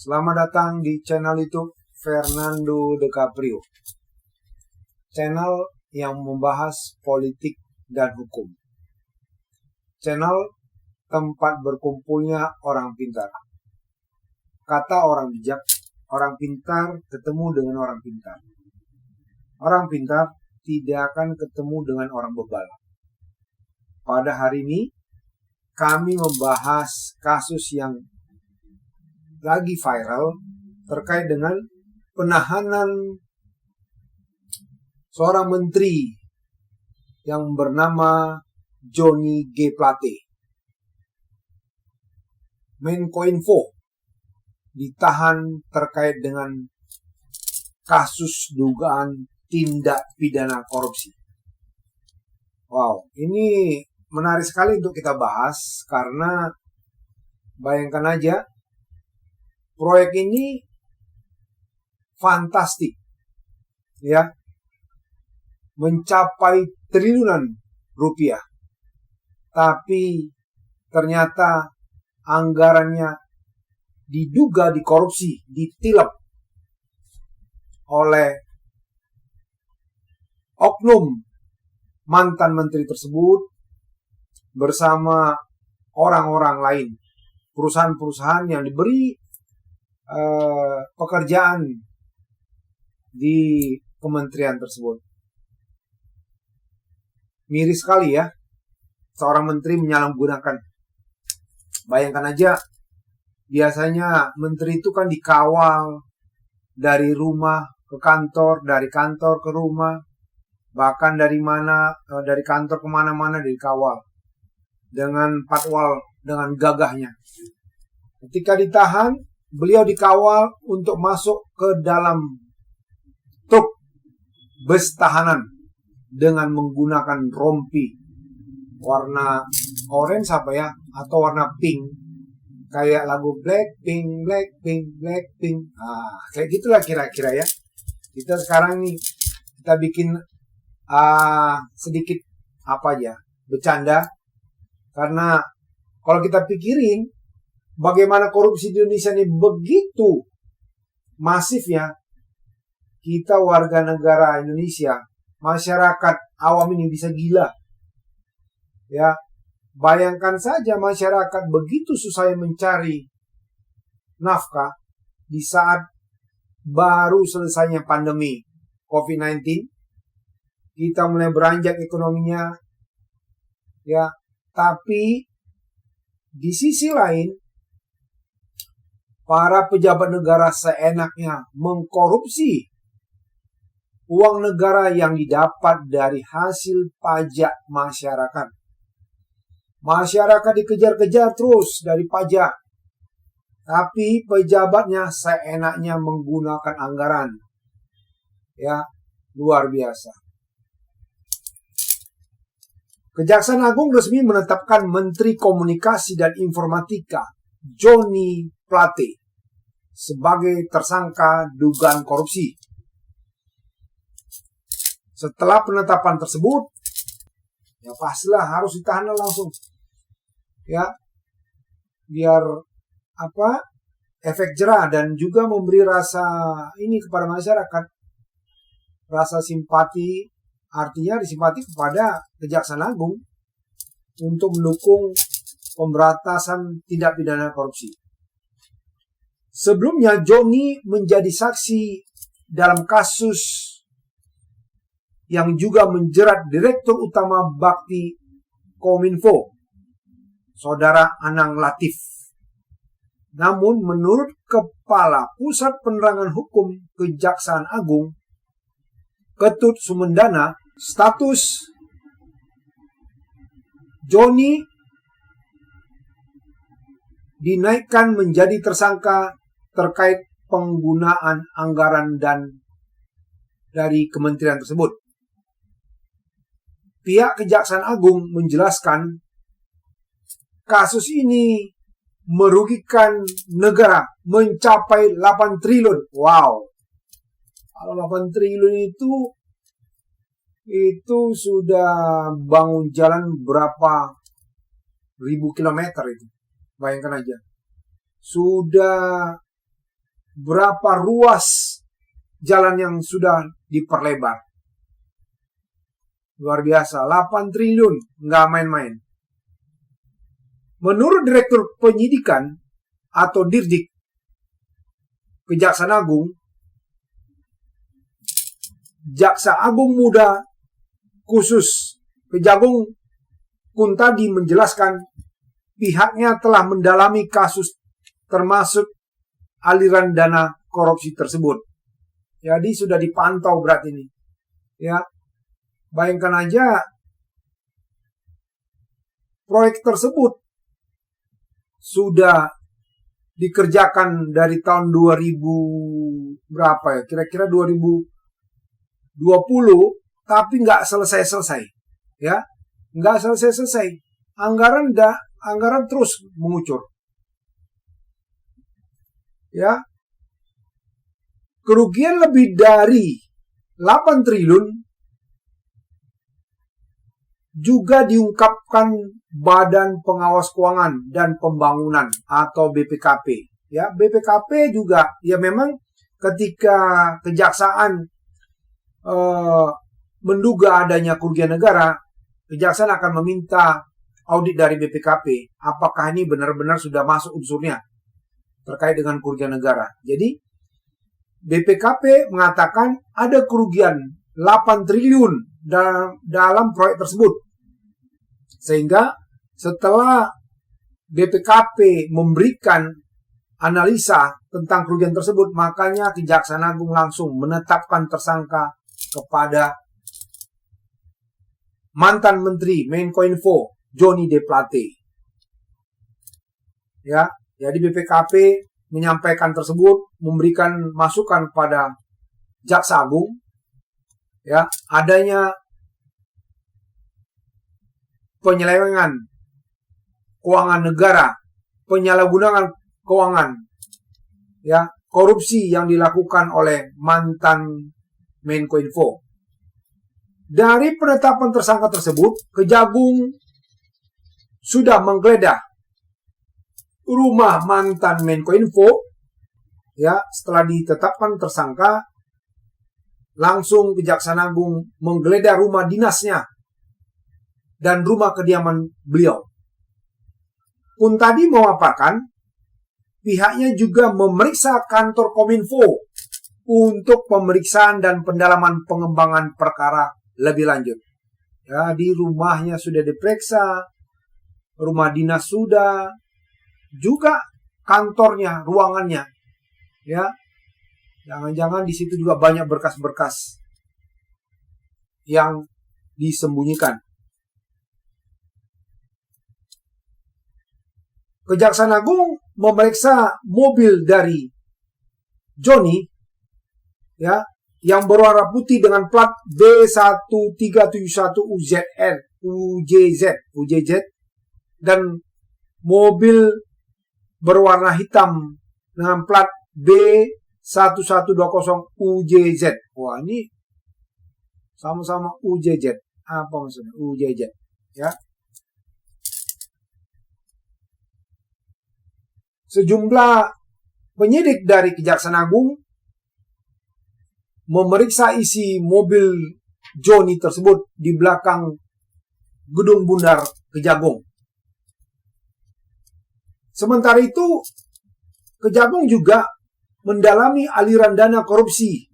Selamat datang di channel YouTube Fernando De Caprio. Channel yang membahas politik dan hukum. Channel tempat berkumpulnya orang pintar. Kata orang bijak, orang pintar ketemu dengan orang pintar. Orang pintar tidak akan ketemu dengan orang bebal. Pada hari ini, kami membahas kasus yang lagi viral terkait dengan penahanan seorang menteri yang bernama Johnny G. Plate. Menkominfo ditahan terkait dengan kasus dugaan tindak pidana korupsi. Wow, ini menarik sekali untuk kita bahas karena bayangkan aja, proyek ini fantastik, ya, mencapai triliunan rupiah. Tapi ternyata anggarannya diduga dikorupsi, ditilep oleh oknum mantan menteri tersebut bersama orang-orang lain, perusahaan-perusahaan yang diberi pekerjaan di kementerian tersebut. Miris sekali ya, seorang menteri menyalahgunakan. Bayangkan aja, biasanya menteri itu kan dikawal dari rumah ke kantor, dari kantor ke rumah, bahkan dari kantor kemana-mana dikawal dengan patwal, dengan gagahnya. Ketika ditahan, beliau dikawal untuk masuk ke dalam truk bus tahanan dengan menggunakan rompi warna orange atau warna pink, kayak lagu Blackpink, Blackpink, Blackpink. Kayak gitulah kira-kira ya. Kita sekarang nih kita bikin sedikit bercanda, karena kalau kita pikirin bagaimana korupsi di Indonesia ini begitu masif ya. Kita warga negara Indonesia, masyarakat awam ini bisa gila. Ya, bayangkan saja masyarakat begitu susahnya mencari nafkah di saat baru selesainya pandemi COVID-19. Kita mulai beranjak ekonominya. Ya, tapi di sisi lain, para pejabat negara seenaknya mengkorupsi uang negara yang didapat dari hasil pajak masyarakat. Masyarakat dikejar-kejar terus dari pajak, tapi pejabatnya seenaknya menggunakan anggaran. Ya, luar biasa. Kejaksaan Agung resmi menetapkan Menteri Komunikasi dan Informatika Johnny Plate sebagai tersangka dugaan korupsi. Setelah penetapan tersebut, ya pastilah harus ditahan langsung. Ya, biar efek jerah dan juga memberi rasa ini kepada masyarakat. Rasa simpati, artinya disimpati kepada Kejaksaan Agung untuk mendukung pemberantasan tindak pidana korupsi. Sebelumnya Johnny menjadi saksi dalam kasus yang juga menjerat Direktur Utama Bakti Kominfo, Saudara Anang Latif. Namun menurut Kepala Pusat Penerangan Hukum Kejaksaan Agung, Ketut Sumendana, status Johnny dinaikkan menjadi tersangka terkait penggunaan anggaran dan dari kementerian tersebut. Pihak Kejaksaan Agung menjelaskan kasus ini merugikan negara mencapai 8 triliun. Wow. Kalau 8 triliun itu sudah bangun jalan berapa ribu kilometer itu. Bayangkan aja. Sudah berapa ruas jalan yang sudah diperlebar. Luar biasa, 8 triliun, nggak main-main. Menurut Direktur Penyidikan atau Dirdik Kejaksaan Agung, Jaksa Agung Muda khusus Kejagung Kuntadi menjelaskan pihaknya telah mendalami kasus termasuk aliran dana korupsi tersebut. Jadi sudah dipantau berat ini. Ya, bayangkan aja proyek tersebut sudah dikerjakan dari tahun 2000 berapa ya? Kira-kira 2020, tapi nggak selesai-selesai. Ya, nggak selesai-selesai. Anggaran terus mengucur. Ya, kerugian lebih dari 8 triliun juga diungkapkan Badan Pengawas Keuangan dan Pembangunan atau BPKP. Ya, BPKP juga ya memang ketika kejaksaan menduga adanya kerugian negara, kejaksaan akan meminta audit dari BPKP. Apakah ini benar-benar sudah masuk unsurnya terkait dengan kerugian negara. Jadi BPKP mengatakan ada kerugian 8 triliun dalam proyek tersebut. Sehingga setelah BPKP memberikan analisa tentang kerugian tersebut, makanya Kejaksaan Agung langsung menetapkan tersangka kepada mantan Menteri Menkominfo Johnny G. Plate. Ya, jadi BPKP menyampaikan tersebut, memberikan masukan pada Jaksa Agung, ya, adanya penyelewengan keuangan negara, penyalahgunaan keuangan, ya, korupsi yang dilakukan oleh mantan Menkominfo. Dari penetapan tersangka tersebut, Kejagung sudah menggeledah rumah mantan Menkominfo. Ya, setelah ditetapkan tersangka, langsung Kejaksaan Agung menggeledah rumah dinasnya dan rumah kediaman beliau. Kuntadi memaparkan pihaknya juga memeriksa kantor Kominfo untuk pemeriksaan dan pendalaman pengembangan perkara lebih lanjut. Ya, di rumahnya sudah diperiksa, rumah dinas sudah, juga kantornya, ruangannya. Ya, jangan-jangan di situ juga banyak berkas-berkas yang disembunyikan. Kejaksaan Agung memeriksa mobil dari Johnny, ya, yang berwarna putih dengan plat B1371 UJZ dan mobil berwarna hitam dengan plat B1120 UJZ. Wah, ini sama-sama UJZ. Apa maksudnya UJZ? Ya. Sejumlah penyidik dari Kejaksaan Agung memeriksa isi mobil Johnny tersebut di belakang Gedung Bundar Kejagung. Sementara itu, Kejagung juga mendalami aliran dana korupsi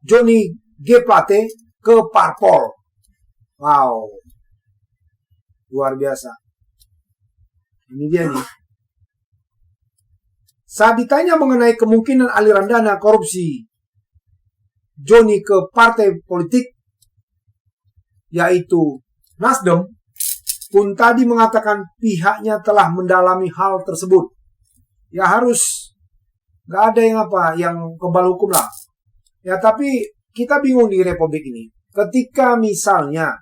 Johnny G. Plate ke parpol. Wow, luar biasa. Ini dia nih. Saat ditanya mengenai kemungkinan aliran dana korupsi Johnny ke partai politik, yaitu Nasdem, Kuntadi mengatakan pihaknya telah mendalami hal tersebut. Ya harus, gak ada yang kebal hukum lah. Ya tapi kita bingung di Republik ini. Ketika misalnya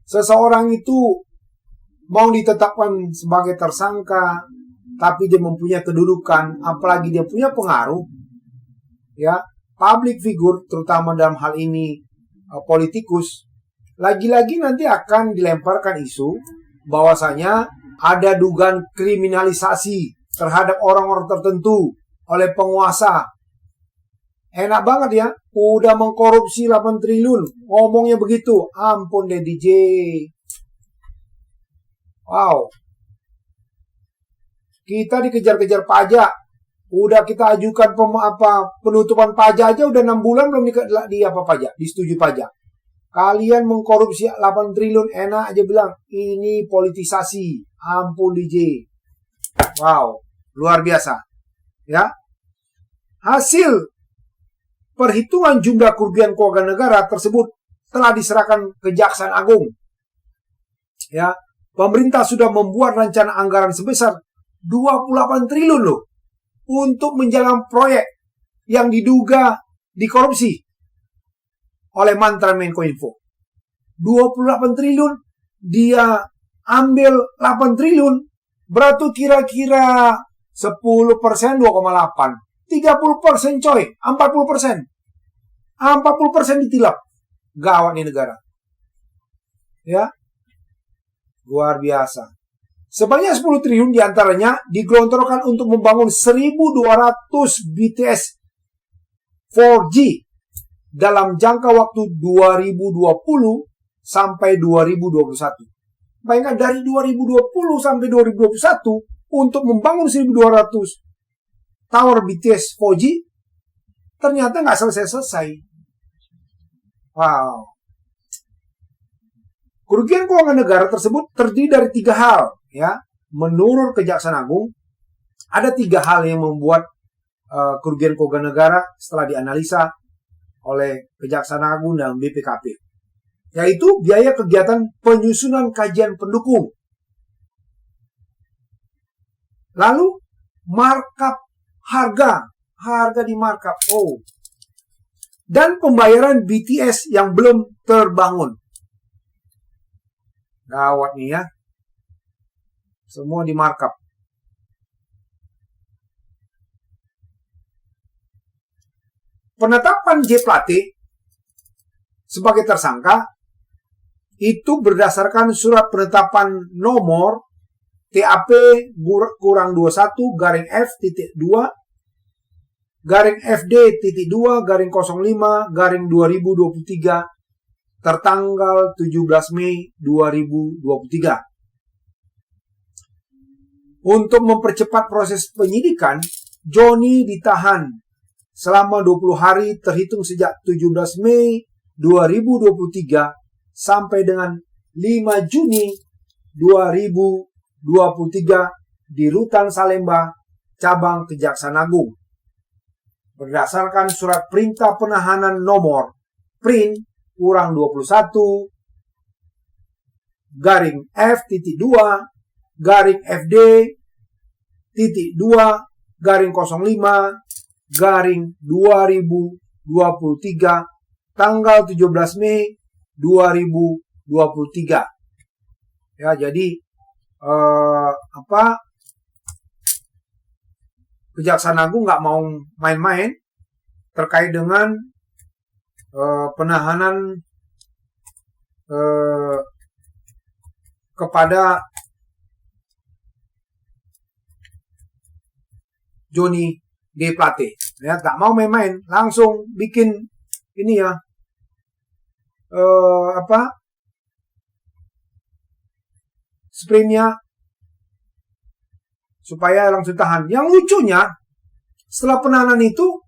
seseorang itu mau ditetapkan sebagai tersangka, tapi dia mempunyai kedudukan, apalagi dia punya pengaruh, ya, public figure, terutama dalam hal ini politikus, lagi-lagi nanti akan dilemparkan isu bahwasanya ada dugaan kriminalisasi terhadap orang-orang tertentu oleh penguasa. Enak banget ya, udah mengkorupsi 8 triliun, ngomongnya begitu. Ampun deh DJ. Wow. Kita dikejar-kejar pajak. Udah kita ajukan penutupan pajak aja udah 6 bulan belum disetujui pajak. Kalian mengkorupsi 8 triliun, enak aja bilang ini politisasi. Ampun DJ. Wow, luar biasa. Ya. Hasil perhitungan jumlah kerugian keuangan negara tersebut telah diserahkan Kejaksaan Agung. Ya, pemerintah sudah membuat rencana anggaran sebesar 28 triliun loh untuk menjalankan proyek yang diduga dikorupsi oleh mantan Menkominfo. 28 triliun, dia ambil 8 triliun, berarti kira-kira 10% 2,8. 30% coy, 40%. 40% ditilap. Gawat nih negara. Ya. Luar biasa. Sebanyak 10 triliun diantaranya digelontorkan untuk membangun 1.200 BTS 4G dalam jangka waktu 2020 sampai 2021. Bayangkan dari 2020 sampai 2021 untuk membangun 1.200 tower BTS 4G ternyata nggak selesai-selesai. Wow. Kerugian keuangan negara tersebut terdiri dari 3 hal. Ya, menurut Kejaksaan Agung, ada 3 hal yang membuat kerugian keuangan negara setelah dianalisa oleh Kejaksaan Agung dan BPKP. Yaitu biaya kegiatan penyusunan kajian pendukung. Lalu, markup harga di markup. Dan pembayaran BTS yang belum terbangun. Gawat nih ya. Semua di markup. Penetapan J. Plate sebagai tersangka itu berdasarkan surat penetapan nomor TAP-F-2-FD-2-05-2023 tertanggal 17 Mei 2023. Untuk mempercepat proses penyidikan, Joni ditahan selama 20 hari terhitung sejak 17 Mei 2023 sampai dengan 5 Juni 2023 di Rutan Salemba, Cabang Kejaksaan Agung. Berdasarkan surat perintah penahanan nomor PRIN kurang 21 garing F.2 garing FD titik 2 garing 05 garing 2023 tanggal 17 Mei 2023. Ya, jadi Kejaksaan Agung nggak mau main-main terkait dengan penahanan kepada Joni G. Plate. Ya, nggak mau main-main, langsung bikin ini ya, sprintnya supaya langsung tahan. Yang lucunya, setelah penahanan itu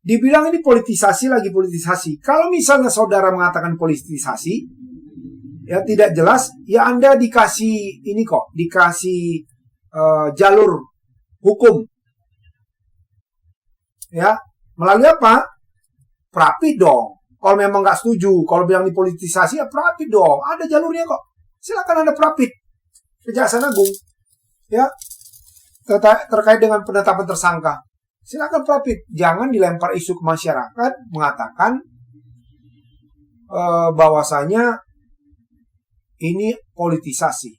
dibilang ini politisasi lagi politisasi. Kalau misalnya saudara mengatakan politisasi, ya tidak jelas, ya Anda dikasih ini kok, dikasih jalur hukum. Ya, melalui apa? Prapit dong. Kalau memang nggak setuju, kalau bilang dipolitisasi, ya prapit dong. Ada jalurnya kok. Silakan Anda prapit Kejaksaan Agung. Ya, terkait dengan penetapan tersangka. Silakan prapit. Jangan dilempar isu ke masyarakat mengatakan bahwasanya ini politisasi.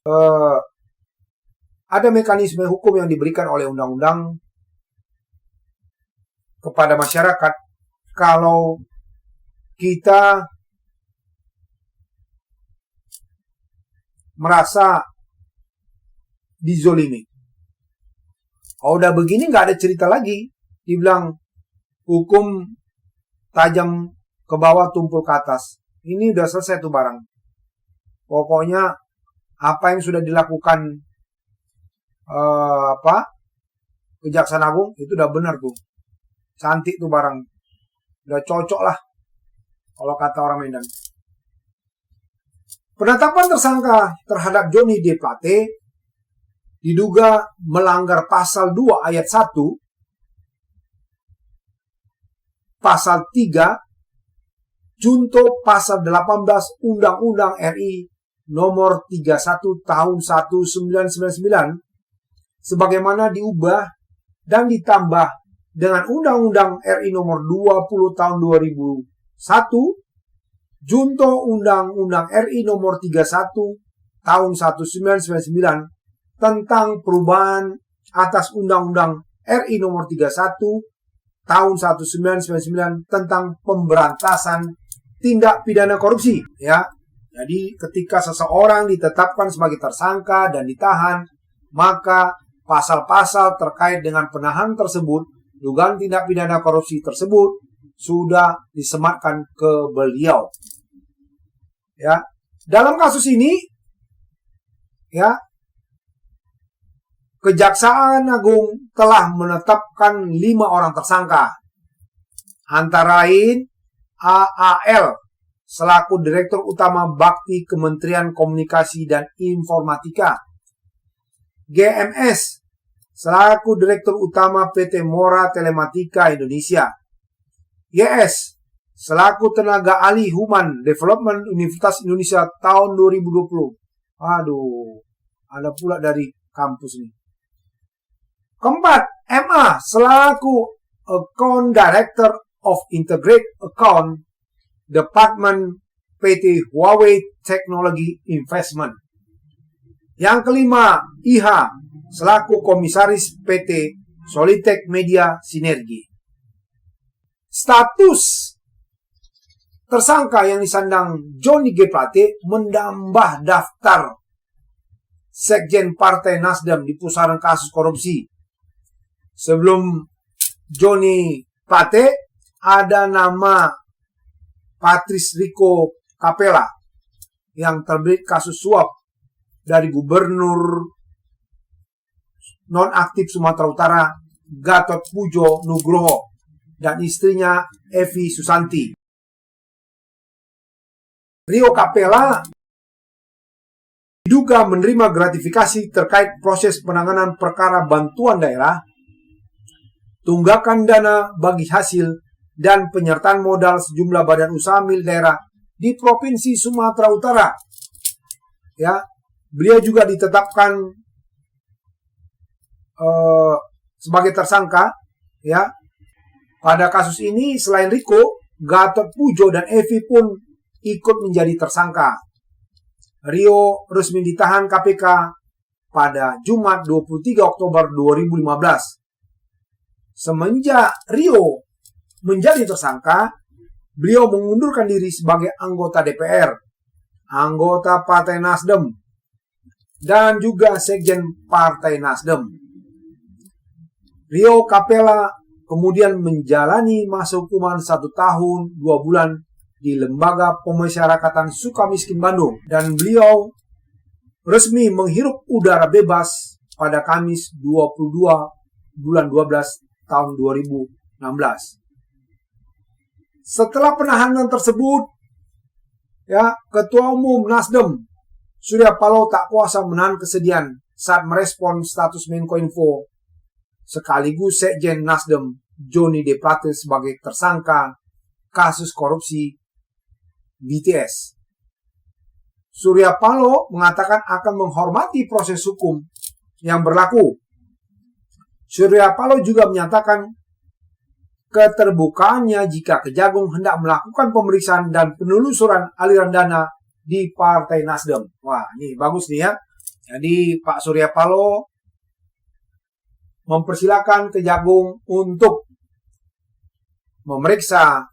Ada mekanisme hukum yang diberikan oleh undang-undang kepada masyarakat kalau kita merasa dizolimi. Kalau udah begini nggak ada cerita lagi. Dibilang hukum tajam ke bawah, tumpul ke atas. Ini udah selesai tuh barang. Pokoknya apa yang sudah dilakukan Kejaksaan Agung itu udah benar tuh. Cantik tuh barang. Udah cocok lah kalau kata orang Medan. Penetapan tersangka terhadap Johnny D. Plate diduga melanggar pasal 2 ayat 1, pasal 3, junto pasal 18 Undang-Undang RI nomor 31 tahun 1999 sebagaimana diubah dan ditambah dengan Undang-Undang RI nomor 20 tahun 2001 junto Undang-Undang RI nomor 31 tahun 1999 tentang perubahan atas Undang-Undang RI nomor 31 tahun 1999 tentang pemberantasan tindak pidana korupsi, ya. Jadi ketika seseorang ditetapkan sebagai tersangka dan ditahan, maka pasal-pasal terkait dengan penahanan tersebut, dugaan tindak pidana korupsi tersebut sudah disematkan ke beliau. Ya, dalam kasus ini, ya, Kejaksaan Agung telah menetapkan 5 orang tersangka, antara lain AAL selaku Direktur Utama Bakti Kementerian Komunikasi dan Informatika, GMS selaku Direktur Utama PT Mora Telematika Indonesia, YS selaku Tenaga Ahli Human Development Universitas Indonesia tahun 2020. Aduh, ada pula dari kampus ini. Keempat, MA selaku Account Director of Integrated Account Department PT Huawei Technology Investment. Yang kelima, IH selaku Komisaris PT Solitech Media Sinergi. Status tersangka yang disandang Johnny G. Plate menambah daftar Sekjen Partai Nasdem di pusaran kasus korupsi. Sebelum Johnny Plate ada nama Patrice Rico Capella yang terlibat kasus suap dari Gubernur nonaktif Sumatera Utara Gatot Pujo Nugroho dan istrinya Evi Susanti. Rio Capella diduga menerima gratifikasi terkait proses penanganan perkara bantuan daerah, tunggakan dana bagi hasil, dan penyertaan modal sejumlah badan usaha milik daerah di Provinsi Sumatera Utara. Ya, beliau juga ditetapkan sebagai tersangka. Ya, pada kasus ini selain Rico, Gatot Pujo dan Evi pun ikut menjadi tersangka. Rio resmi ditahan KPK pada Jumat 23 Oktober 2015. Semenjak Rio menjadi tersangka, beliau mengundurkan diri sebagai anggota DPR, anggota Partai Nasdem, dan juga Sekjen Partai Nasdem. Rio Capella kemudian menjalani masa hukuman 1 tahun 2 bulan di Lembaga Pemasyarakatan Sukamiskin Bandung, dan beliau resmi menghirup udara bebas pada Kamis 22 bulan 12 tahun 2016. Setelah penahanan tersebut, ya, Ketua Umum Nasdem Surya Paloh tak kuasa menahan kesedihan saat merespon status Menkominfo sekaligus Sekjen Nasdem Johnny D. Plate sebagai tersangka kasus korupsi BTS. Surya Paloh mengatakan akan menghormati proses hukum yang berlaku. Surya Paloh juga menyatakan keterbukaannya jika Kejagung hendak melakukan pemeriksaan dan penelusuran aliran dana di Partai Nasdem. Wah, ini bagus nih ya. Jadi Pak Surya Paloh mempersilakan Kejagung untuk memeriksa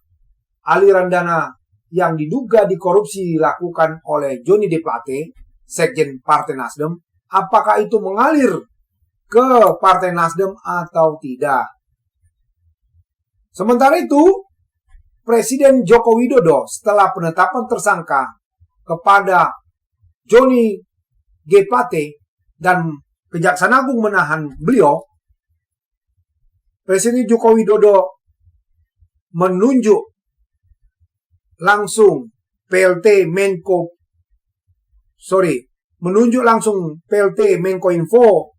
aliran dana yang diduga dikorupsi dilakukan oleh Johnny D. Plate, Sekjen Partai Nasdem. Apakah itu mengalir ke Partai Nasdem atau tidak. Sementara itu, Presiden Joko Widodo setelah penetapan tersangka kepada Johnny G. Plate dan Kejaksaan Agung menahan beliau, Presiden Joko Widodo menunjuk langsung PLT Menkominfo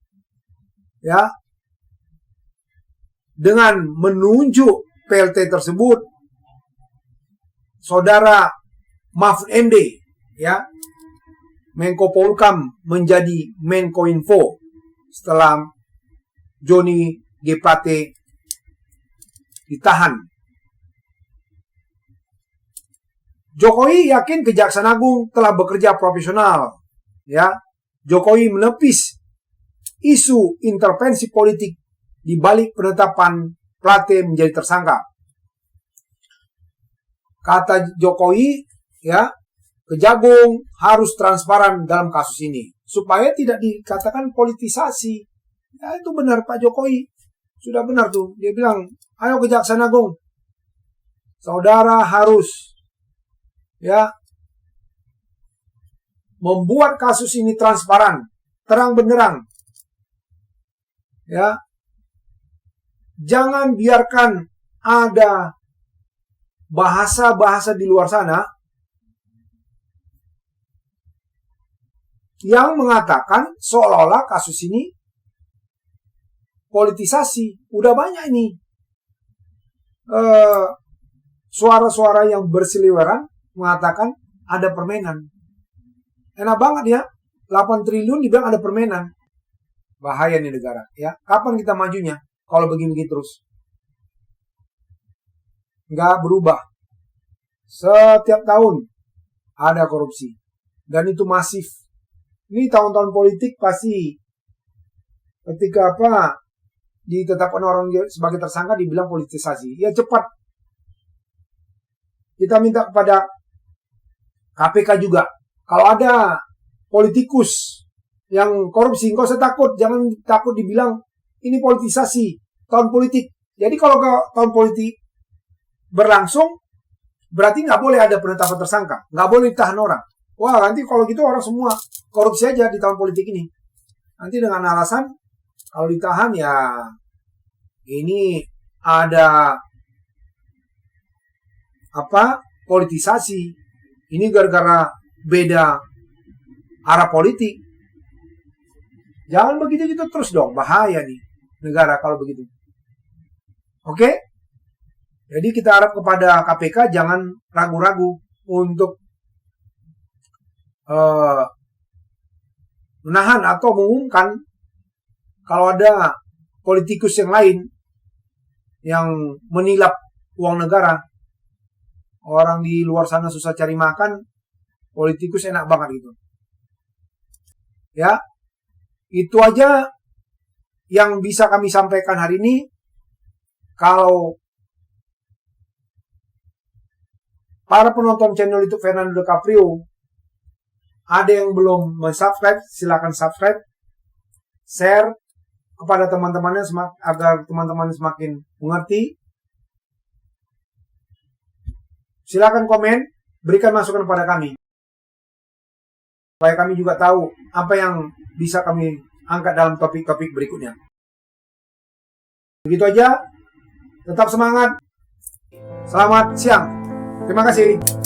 ya, dengan menunjuk PLT tersebut Saudara Mahfud MD ya, Menko Polhukam menjadi Menkominfo setelah Johnny G. Plate ditahan. Jokowi yakin Kejaksaan Agung telah bekerja profesional. Ya, Jokowi menepis isu intervensi politik di balik penetapan Plate menjadi tersangka. Kata Jokowi, ya, Kejagung harus transparan dalam kasus ini supaya tidak dikatakan politisasi. Ya, itu benar Pak Jokowi. Sudah benar tuh. Dia bilang, ayo Kejaksaan Agung, saudara harus ya membuat kasus ini transparan, terang benderang. Ya. Jangan biarkan ada bahasa-bahasa di luar sana yang mengatakan seolah-olah kasus ini politisasi. Udah banyak ini suara-suara yang berseliweran mengatakan ada permainan. Enak banget ya, 8 triliun dibilang ada permainan. Bahaya nih negara ya. Kapan kita majunya kalau begini-begini terus? Nggak berubah. Setiap tahun ada korupsi. Dan itu masif. Ini tahun-tahun politik pasti ketika ditetapkan orang sebagai tersangka dibilang politisasi. Ya cepat. Kita minta kepada KPK juga. Kalau ada politikus yang korupsi, nggak usah takut. Jangan takut dibilang ini politisasi, tahun politik. Jadi kalau tahun politik berlangsung, berarti nggak boleh ada penetapan tersangka. Nggak boleh ditahan orang. Wah, nanti kalau gitu orang semua korupsi aja di tahun politik ini. Nanti dengan alasan, kalau ditahan ya ini ada politisasi. Ini gara-gara beda arah politik. Jangan begitu terus dong. Bahaya nih negara kalau begitu. Oke? Jadi kita harap kepada KPK jangan ragu-ragu untuk menahan atau mengumumkan kalau ada politikus yang lain yang menilap uang negara. Orang di luar sana susah cari makan, politikus enak banget gitu. Ya, itu aja yang bisa kami sampaikan hari ini. Kalau para penonton channel YouTube Fernando De Caprio ada yang belum subscribe, silakan subscribe, share kepada teman-temannya agar teman-teman semakin mengerti. Silakan komen, berikan masukan kepada kami supaya kami juga tahu apa yang bisa kami angkat dalam topik-topik berikutnya. Begitu aja, tetap semangat. Selamat siang. Terima kasih.